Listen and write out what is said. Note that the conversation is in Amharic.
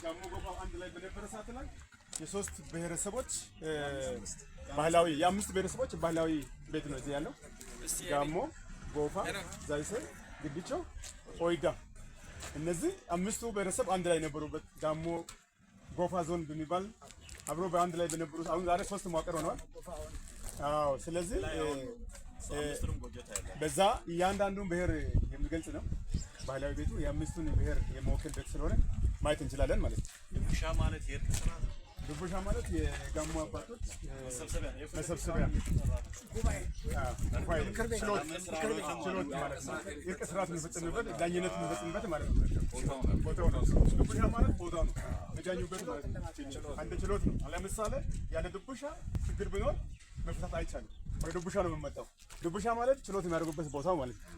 ጋሞ ጎፋ አንድ ላይ በነበረ ሰዓት ላይ የሶስት ብሔረሰቦች ባህላዊ የአምስት ብሔረሰቦች ባህላዊ ቤት ነው እዚህ ያለው። ጋሞ፣ ጎፋ፣ ዛይሴ፣ ግድቾ፣ ኦይዳ እነዚህ አምስቱ ብሔረሰብ አንድ ላይ ነበሩበት ጋሞ ጎፋ ዞን በሚባል አብሮ በአንድ ላይ በነበሩት አሁን ዛሬ ሶስት መዋቅር ሆነዋል። አዎ ስለዚህ በዛ እያንዳንዱን ብሔር የሚገልጽ ነው ባህላዊ ቤቱ የአምስቱን ብሔር የመወከል ቤት ስለሆነ ማየት እንችላለን ማለት ነው። ድቡሻ ማለት የእርቅ ስርዓት ነው። ድቡሻ ማለት የጋሞ አባቶች መሰብሰቢያ ችሎት ማለት ነው። የእርቅ ስርዓት የሚፈጽምበት ዳኝነት የሚፈጽምበት ማለት ነው። ቦታው ነው። ድቡሻ ማለት ቦታው ነው የሚዳኙበት ማለት ነው። አንድ ችሎት ነው። ለምሳሌ ያለ ድቡሻ ችግር ቢኖር መፍታት አይቻልም። ወደ ድቡሻ ነው የሚመጣው። ድቡሻ ማለት ችሎት የሚያደርጉበት ቦታው ማለት ነው።